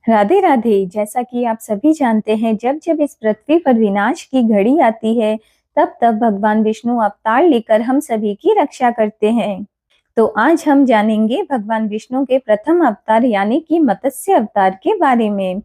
राधे राधे। जैसा कि आप सभी जानते हैं, जब जब इस पृथ्वी पर विनाश की घड़ी आती है, तब तब भगवान विष्णु अवतार लेकर हम सभी की रक्षा करते हैं। तो आज हम जानेंगे भगवान विष्णु के प्रथम अवतार यानी कि मत्स्य अवतार के बारे में।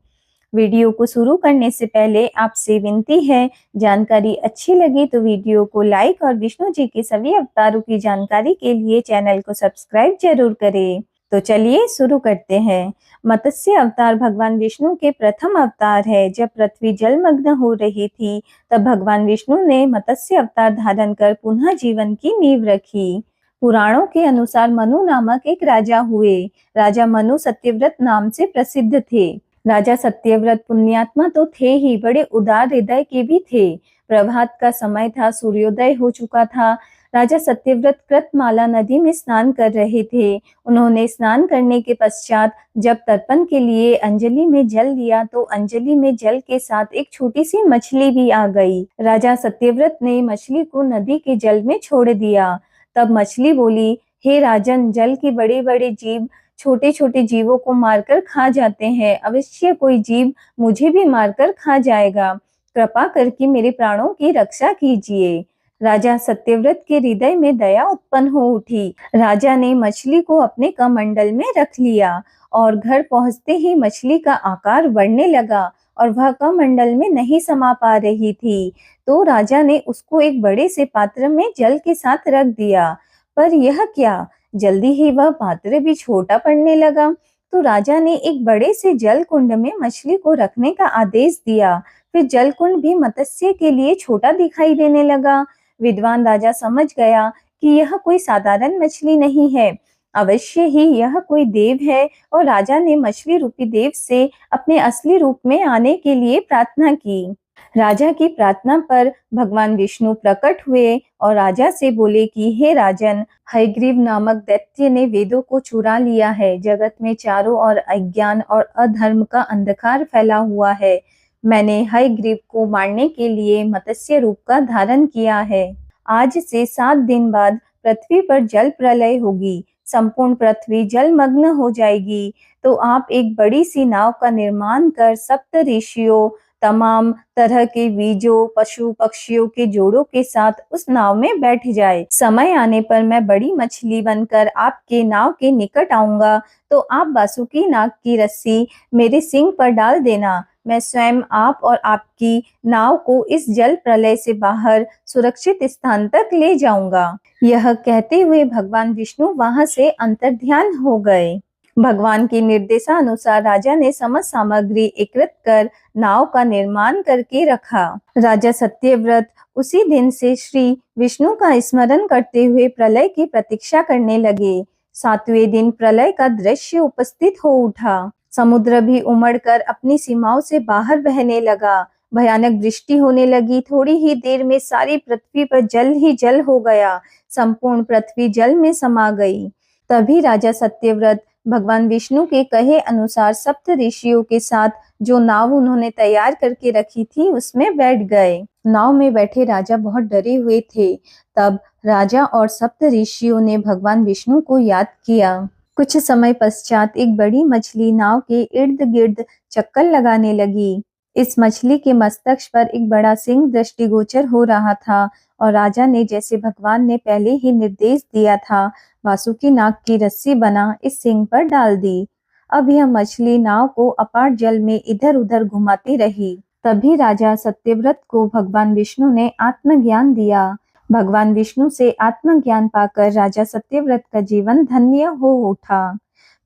वीडियो को शुरू करने से पहले आपसे विनती है, जानकारी अच्छी लगी तो वीडियो को लाइक और विष्णु जी के सभी अवतारों की जानकारी के लिए चैनल को सब्सक्राइब जरूर करें। तो चलिए शुरू करते हैं। मत्स्य अवतार भगवान विष्णु के प्रथम अवतार है। जब पृथ्वी जलमग्न हो रही थी, तब भगवान विष्णु ने मत्स्य अवतार धारण कर पुनः जीवन की नींव रखी। पुराणों के अनुसार मनु नामक एक राजा हुए। राजा मनु सत्यव्रत नाम से प्रसिद्ध थे। राजा सत्यव्रत पुण्यात्मा तो थे ही, बड़े उदार हृदय के भी थे। प्रभात का समय था, सूर्योदय हो चुका था। राजा सत्यव्रत कृतमाला नदी में स्नान कर रहे थे। उन्होंने स्नान करने के पश्चात जब तर्पण के लिए अंजलि में जल लिया, तो अंजलि में जल के साथ एक छोटी सी मछली भी आ गई। राजा सत्यव्रत ने मछली को नदी के जल में छोड़ दिया। तब मछली बोली, हे राजन, जल के बड़े बड़े जीव छोटे छोटे जीवों को मारकर खा जाते हैं। अवश्य कोई जीव मुझे भी मारकर खा जाएगा। कृपा करके मेरे प्राणों की रक्षा कीजिए। राजा सत्यव्रत के हृदय में दया उत्पन्न हो उठी। राजा ने मछली को अपने कमंडल में रख लिया और घर पहुंचते ही मछली का आकार बढ़ने लगा और वह कमंडल में नहीं समा पा रही थी। तो राजा ने उसको एक बड़े से पात्र में जल के साथ रख दिया। पर यह क्या, जल्दी ही वह पात्र भी छोटा पड़ने लगा। तो राजा ने एक बड़े से जल कुंड में मछली को रखने का आदेश दिया। फिर जल कुंड भी मत्स्य के लिए छोटा दिखाई देने लगा। विद्वान राजा समझ गया कि यह कोई साधारण मछली नहीं है, अवश्य ही यह कोई देव है। और राजा ने मछली रूपी देव से अपने असली रूप में आने के लिए प्रार्थना की। राजा की प्रार्थना पर भगवान विष्णु प्रकट हुए और राजा से बोले कि हे राजन, हयग्रीव नामक दैत्य ने वेदों को चुरा लिया है। जगत में चारों ओर अज्ञान और अधर्म का अंधकार फैला हुआ है। मैंने हयग्रीव को मारने के लिए मत्स्य रूप का धारण किया है। आज से 7 दिन बाद पृथ्वी पर जल प्रलय होगी। संपूर्ण पृथ्वी जलमग्न हो जाएगी। तो आप एक बड़ी सी नाव का निर्माण कर सप्त ऋषियों, तमाम तरह के बीजों, पशु पक्षियों के जोड़ों के साथ उस नाव में बैठ जाए। समय आने पर मैं बड़ी मछली बनकर आपके नाव के निकट आऊंगा, तो आप बासुकी नाग की रस्सी मेरे सिंग पर डाल देना। मैं स्वयं आप और आपकी नाव को इस जल प्रलय से बाहर सुरक्षित स्थान तक ले जाऊंगा। यह कहते हुए भगवान विष्णु वहां से अंतर्ध्यान हो गए। भगवान के निर्देशानुसार राजा ने समस्त सामग्री एकत्रित कर नाव का निर्माण करके रखा। राजा सत्यव्रत उसी दिन से श्री विष्णु का स्मरण करते हुए प्रलय की प्रतीक्षा करने लगे। 7वें दिन प्रलय का दृश्य उपस्थित हो उठा। समुद्र भी उमड़कर अपनी सीमाओं से बाहर बहने लगा। भयानक वृष्टि होने लगी। थोड़ी ही देर में सारी पृथ्वी पर जल ही जल हो गया। संपूर्ण पृथ्वी जल में समा गई। तभी राजा सत्यव्रत भगवान विष्णु के कहे अनुसार सप्त ऋषियों के साथ जो नाव उन्होंने तैयार करके रखी थी, उसमें बैठ गए। नाव में बैठे राजा बहुत डरे हुए थे। तब राजा और सप्त ऋषियों ने भगवान विष्णु को याद किया। कुछ समय पश्चात एक बड़ी मछली नाव के इर्द गिर्द चक्कर लगाने लगी। इस मछली के मस्तक पर एक बड़ा सिंह दृष्टिगोचर हो रहा था और राजा ने, जैसे भगवान ने पहले ही निर्देश दिया था, वासुकी नाग की रस्सी बना इस सिंह पर डाल दी। अब यह मछली नाव को अपार जल में इधर उधर घुमाती रही। तभी राजा सत्यव्रत को भगवान विष्णु ने आत्मज्ञान दिया। भगवान विष्णु से आत्मज्ञान पाकर राजा सत्यव्रत का जीवन धन्य हो उठा।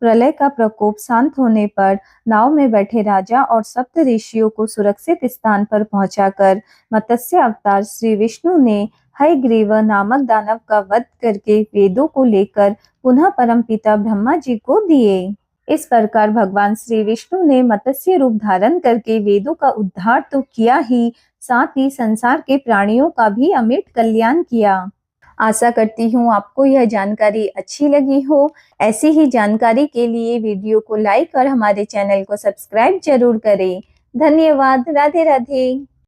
प्रलय का प्रकोप शांत होने पर नाव में बैठे राजा और सप्त ऋषियों को सुरक्षित स्थान पर पहुंचाकर मत्स्य अवतार श्री विष्णु ने हयग्रीव नामक दानव का वध करके वेदों को लेकर पुनः परमपिता ब्रह्मा जी को दिए। इस प्रकार भगवान श्री विष्णु ने मत्स्य रूप धारण करके वेदों का उद्धार तो किया ही, साथ ही संसार के प्राणियों का भी अमिट कल्याण किया। आशा करती हूँ आपको यह जानकारी अच्छी लगी हो। ऐसी ही जानकारी के लिए वीडियो को लाइक और हमारे चैनल को सब्सक्राइब जरूर करें। धन्यवाद। राधे राधे।